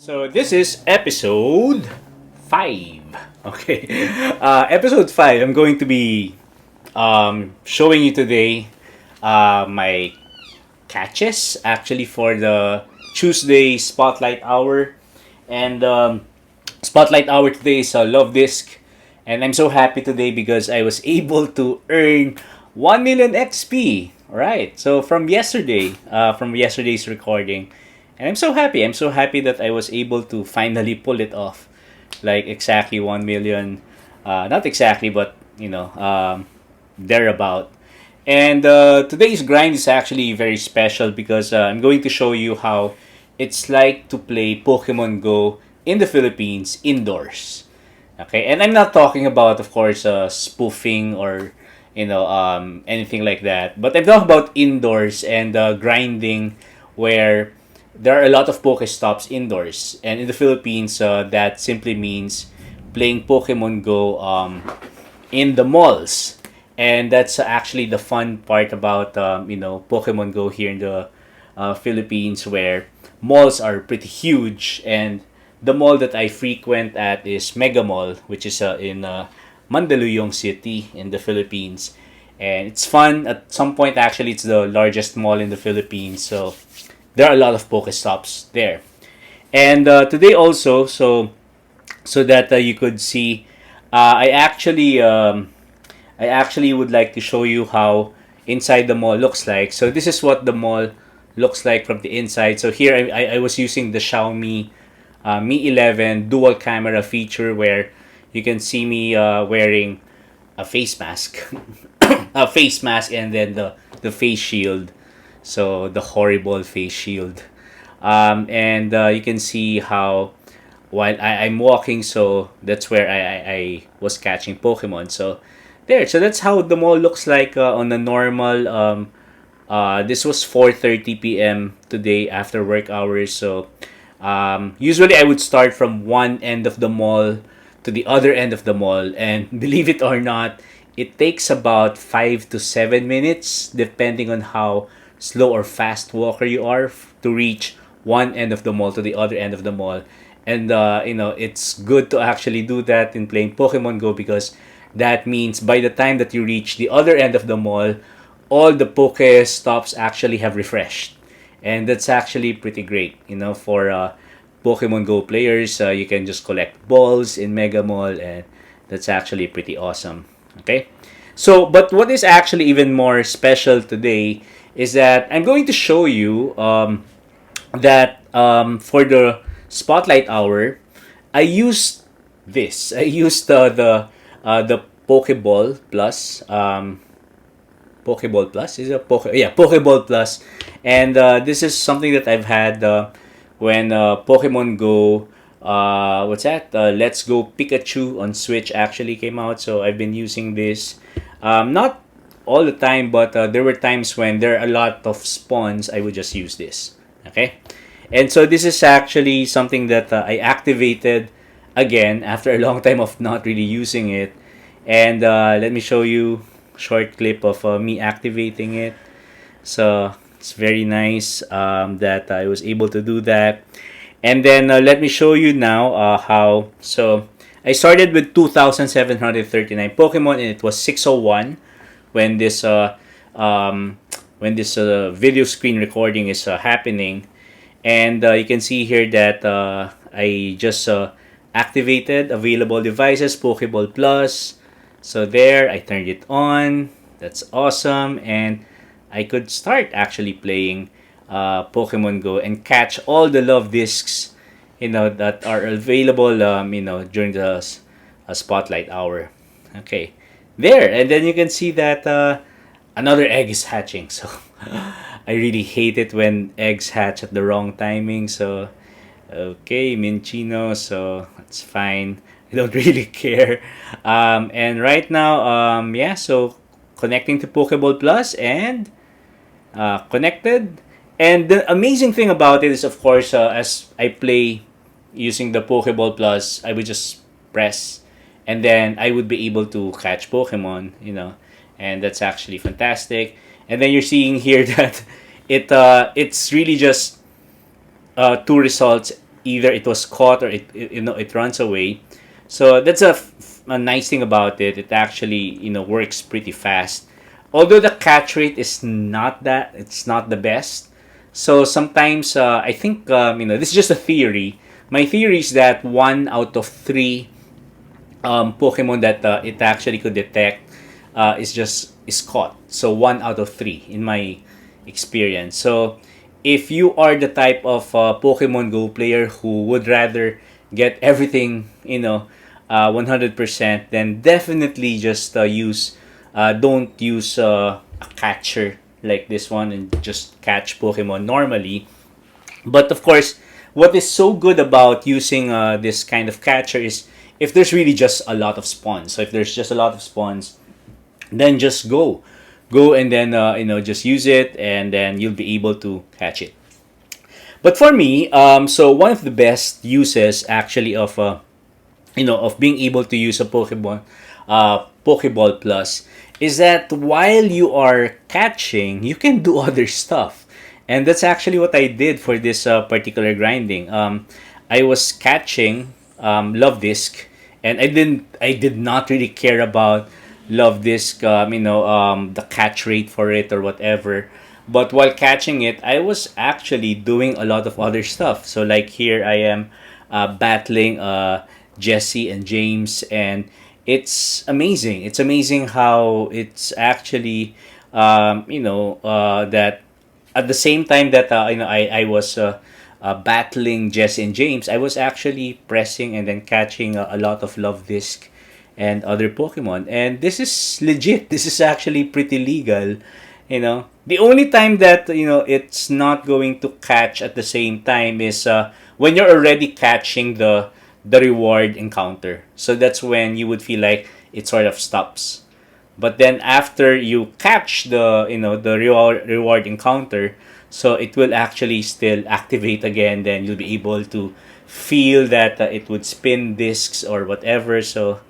So this is episode 5. Okay. Episode 5, I'm going to be showing you today my catches actually for the Tuesday Spotlight Hour. And Spotlight Hour today is a Luvdisc. And I'm so happy today because I was able to earn 1 million XP. Right. So from yesterday's recording. And I'm so happy. I'm so happy that I was able to finally pull it off. Like exactly 1 million. Not exactly, but thereabout. And today's grind is actually very special because I'm going to show you how it's like to play Pokemon Go in the Philippines indoors. Okay, and I'm not talking about, of course, spoofing or anything like that. But I'm talking about indoors and grinding, where there are a lot of Pokestops indoors, and in the Philippines, that simply means playing Pokemon Go in the malls, and that's actually the fun part about Pokemon Go here in the Philippines, where malls are pretty huge, and the mall that I frequent at is Megamall, which is in Mandaluyong City in the Philippines. And it's fun. At some point, actually, it's the largest mall in the Philippines. So there are a lot of Pokestops there. And today also, so that you could see, I actually would like to show you how inside the mall looks like. So this is what the mall looks like from the inside. So here I was using the Xiaomi Mi 11 dual camera feature, where you can see me wearing a face mask, a face mask, and then the face shield. So the horrible face shield, and you can see how while I'm walking, so that's where I was catching Pokemon. So there, so that's how the mall looks like on a normal. This was 4:30 p.m. today after work hours. So usually I would start from one end of the mall to the other end of the mall, and believe it or not, it takes about 5 to 7 minutes depending on how slow or fast walker you are to reach one end of the mall to the other end of the mall. And it's good to actually do that in playing Pokemon Go, because that means by the time that you reach the other end of the mall, all the Poke stops actually have refreshed. And that's actually pretty great, for Pokemon Go players. You can just collect balls in Mega Mall, and that's actually pretty awesome. Okay? So, but what is actually even more special today is that I'm going to show you that for the Spotlight Hour, I used this. I used the Pokeball Plus. Pokeball Plus is a Pokeball Plus, and this is something that I've had when Pokemon Go. What's that? Let's Go Pikachu on Switch actually came out. So I've been using this, not all the time, but there were times when there are a lot of spawns. I would just use this. Okay, and so this is actually something that I activated again after a long time of not really using it. And let me show you a short clip of me activating it. So it's very nice that I was able to do that. And then let me show you now how. So I started with 2,739 Pokemon, and it was 601 when this video screen recording is happening. And you can see here that I just activated available devices, Pokeball Plus. So there, I turned it on. That's awesome. And I could start actually playing Pokemon Go and catch all the Luvdiscs, that are available, during the Spotlight Hour. Okay. There. And then you can see that another egg is hatching. So I really hate it when eggs hatch at the wrong timing. So, okay, Minchino. So that's fine. I don't really care. And right now, so connecting to Pokeball Plus and connected. And the amazing thing about it is, of course, as I play using the Pokeball Plus, I would just press, and then I would be able to catch Pokemon, and that's actually fantastic. And then you're seeing here that it's really just two results either it was caught or it runs away. So that's a nice thing about it. It actually works pretty fast. Although the catch rate is not that, it's not the best. So sometimes I think this is just a theory. My theory is that 1 out of 3 Pokemon that it actually could detect is caught. So 1 out of 3 in my experience. So if you are the type of Pokemon Go player who would rather get everything 100%, then definitely just don't use a catcher like this one and just catch Pokemon normally. But of course, what is so good about using this kind of catcher is if there's really just a lot of spawns. So if there's just a lot of spawns, then just go and then just use it, and then you'll be able to catch it. But for me, so one of the best uses actually of being able to use a Pokeball Plus is that while you are catching, you can do other stuff. And that's actually what I did for this particular grinding. I was catching Luvdisc, and I did not really care about Luvdisc, the catch rate for it or whatever. But while catching it, I was actually doing a lot of other stuff. So like here, I am battling Jesse and James, and it's amazing. It's amazing how it's actually, that at the same time that I was battling Jesse and James, I was actually pressing and then catching a lot of Luvdisc and other Pokemon. And this is legit. This is actually pretty legal. The only time that it's not going to catch at the same time is when you're already catching the reward encounter. So that's when you would feel like it sort of stops. But then after you catch the reward encounter, so it will actually still activate again. Then you'll be able to feel that it would spin discs or whatever. So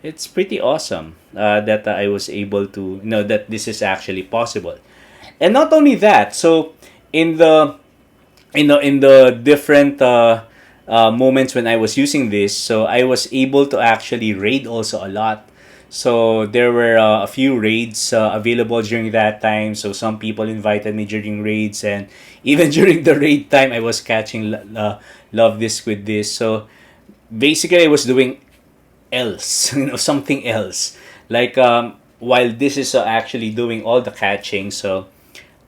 it's pretty awesome that I was able to know that this is actually possible. And not only that, so in the in the different moments when I was using this, so I was able to actually raid also a lot. So there were a few raids available during that time. So some people invited me during raids, and even during the raid time, I was catching Love This with this. So basically, I was doing else, something else. Like while this is actually doing all the catching, so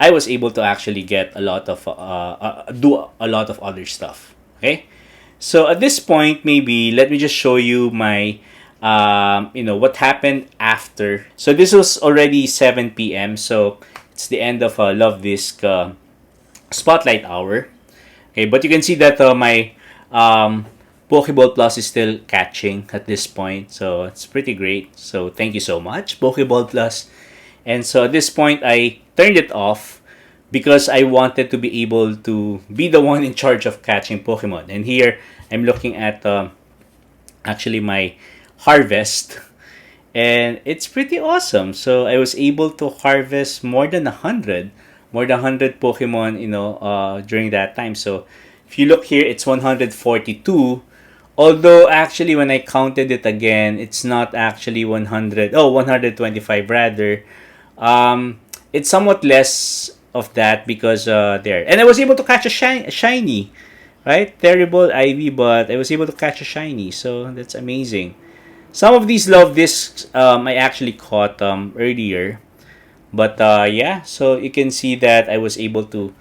I was able to actually get a lot of do a lot of other stuff. Okay, so at this point, maybe let me just show you my what happened after. So this was already 7 p.m. So it's the end of Love Disc Spotlight Hour. Okay, but you can see that my Pokeball Plus is still catching at this point. So it's pretty great. So thank you so much, Pokeball Plus. And so at this point, I turned it off because I wanted to be able to be the one in charge of catching Pokemon. And here, I'm looking at actually my harvest, and it's pretty awesome. So I was able to harvest more than 100 Pokemon during that time. So if you look here, it's 142, although actually when I counted it again, it's not actually 125 rather. It's somewhat less of that because there, and I was able to catch a shiny, right? Terrible Ivy, but I was able to catch a shiny, so that's amazing. Some of these Luvdiscs I actually caught earlier. But yeah, so you can see that I was able to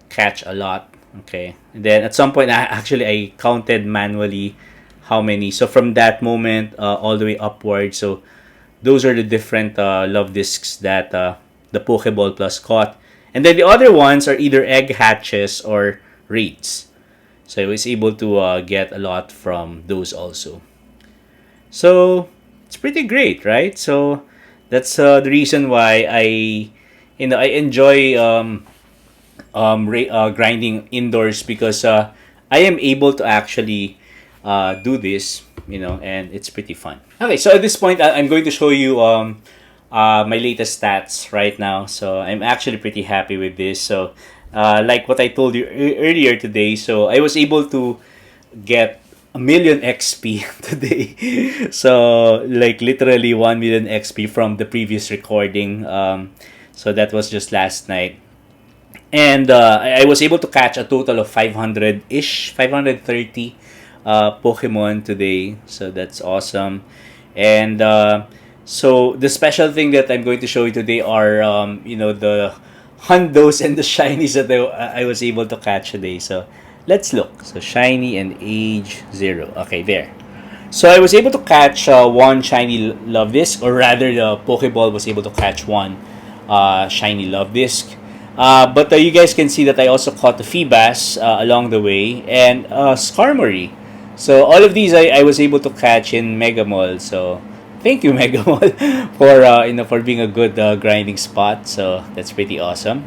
catch a lot. Okay. And then at some point, I counted manually how many. So from that moment all the way upward. So those are the different Luvdiscs that the Pokeball Plus caught. And then the other ones are either egg hatches or raids. So I was able to get a lot from those also. So it's pretty great, right? So that's the reason why I enjoy grinding indoors, because I am able to actually do this, and it's pretty fun. Okay, so at this point, I'm going to show you my latest stats right now. So I'm actually pretty happy with this. So like what I told you earlier today, so I was able to get a million XP today. So like literally 1 million XP from the previous recording. So that was just last night. And I was able to catch a total of 500-ish, 530 Pokemon today. So that's awesome. And so the special thing that I'm going to show you today are, the hundos and the shinies that I was able to catch today. So let's look. So shiny and age 0. Okay, there. So I was able to catch one shiny Luvdisc, or rather the Pokeball was able to catch one shiny Luvdisc. But you guys can see that I also caught the Feebas along the way, and Skarmory. So all of these I was able to catch in Megamall. So thank you, Megamall, for being a good grinding spot. So that's pretty awesome.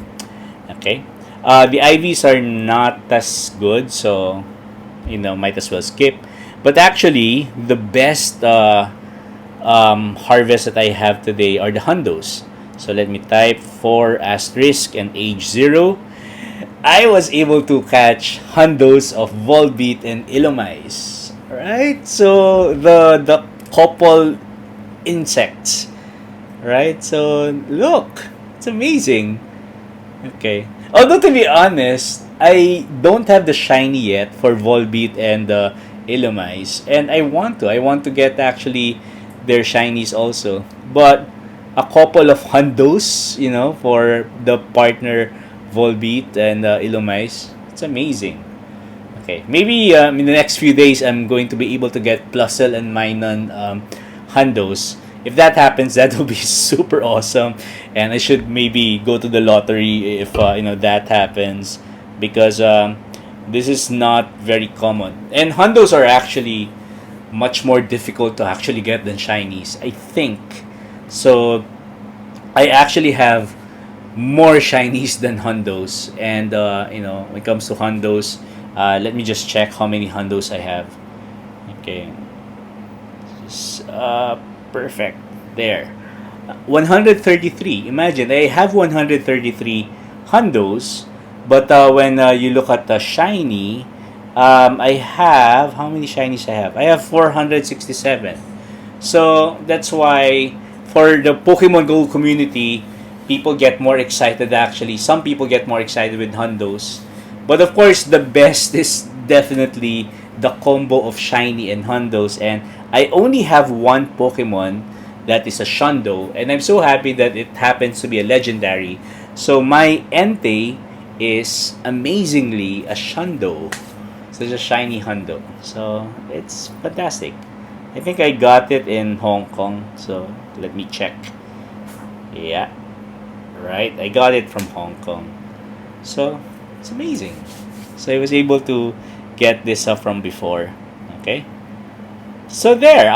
Okay. The IVs are not as good, so might as well skip. But actually, the best harvest that I have today are the hundos. So let me type 4 asterisk and age 0. I was able to catch hundos of Volbeat and Illumise. Right? So the couple insects. Right? So look, it's amazing. Okay. Although to be honest, I don't have the shiny yet for Volbeat and Illumise, and I want to get actually their shinies also. But a couple of hundos, for the partner Volbeat and Illumise, it's amazing. Okay, maybe in the next few days I'm going to be able to get Plusle and Minun hundos. If that happens, that will be super awesome, and I should maybe go to the lottery if that happens, because this is not very common. And hundos are actually much more difficult to actually get than shinies, I think. So I actually have more shinies than hundos, and when it comes to hundos, let me just check how many hundos I have. Okay, perfect. There, 133. Imagine I have 133 hundos, but when you look at the shiny, I have, how many shinies I have? I have 467. So that's why for the Pokemon Go community, people get more excited actually. Some people get more excited with hundos. But of course, the best is definitely the combo of shiny and hundos. And I only have one Pokemon that is a Shundo, and I'm so happy that it happens to be a legendary. So my Entei is amazingly a Shundo. So it's a shiny Hundo. So it's fantastic. I think I got it in Hong Kong. So let me check. Yeah. Right. I got it from Hong Kong. So it's amazing. So I was able to get this from before. Okay. So there.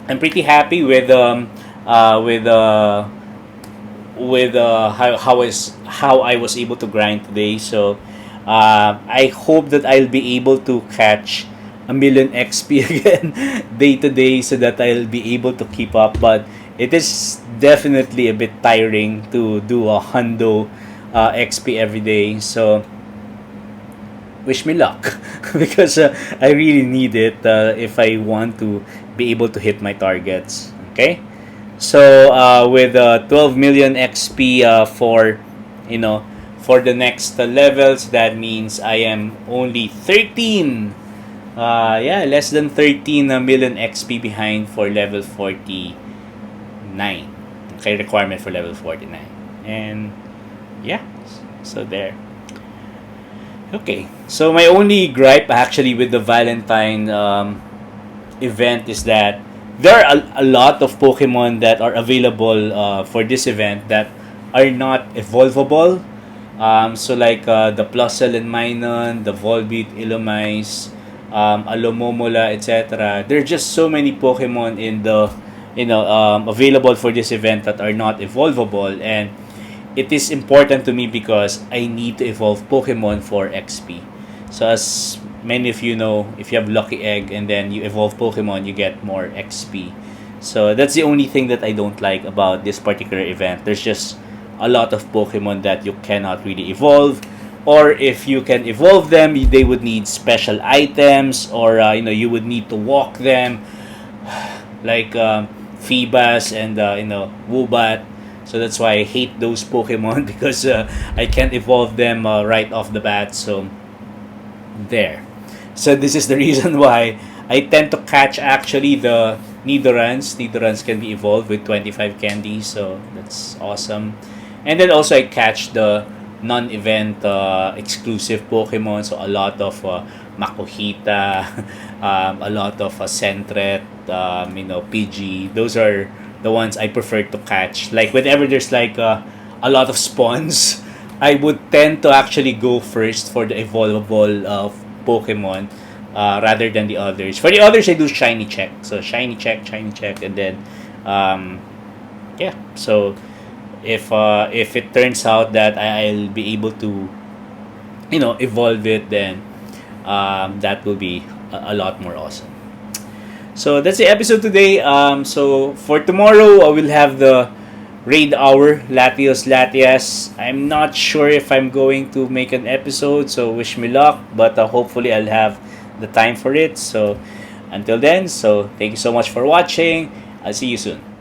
I'm pretty happy with how I was able to grind today. So I hope that I'll be able to catch a million XP again day to day, so that I'll be able to keep up. But it is definitely a bit tiring to do a hundo XP every day. So wish me luck because I really need it if I want to be able to hit my targets. Okay, so with 12 million XP for the next levels, that means I am only 13 less than 13 million XP behind for level 49. Okay, requirement for level 49. And yeah, so there. Okay, so my only gripe actually with the Valentine event is that there are a lot of Pokemon that are available for this event that are not evolvable. So like the Plusle and Minun, the Volbeat, Illumise, Alomomola, etc. There are just so many Pokemon in the available for this event that are not evolvable, and it is important to me because I need to evolve Pokemon for XP. So as many of you know, if you have Lucky Egg and then you evolve Pokemon, you get more XP. So that's the only thing that I don't like about this particular event. There's just a lot of Pokemon that you cannot really evolve. or if you can evolve them, they would need special items, or you would need to walk them, like Phoebus and Woobat. So that's why I hate those Pokemon because I can't evolve them right off the bat. So there. So this is the reason why I tend to catch actually the Nidorans. Nidorans can be evolved with 25 candies, so that's awesome. And then also I catch the non-event exclusive Pokemon. So a lot of Makuhita, a lot of Sentret, PG. Those are the ones I prefer to catch. Like whenever there's like a lot of spawns, I would tend to actually go first for the evolvable Pokemon rather than the others. For the others, I do shiny check. So shiny check, and then yeah. So if it turns out that I'll be able to evolve it, then that will be a lot more awesome. So that's the episode today. So for tomorrow, I will have the Raid Hour, Latios Latias. I'm not sure if I'm going to make an episode, so wish me luck. But hopefully I'll have the time for it. So until then, so thank you so much for watching. I'll see you soon.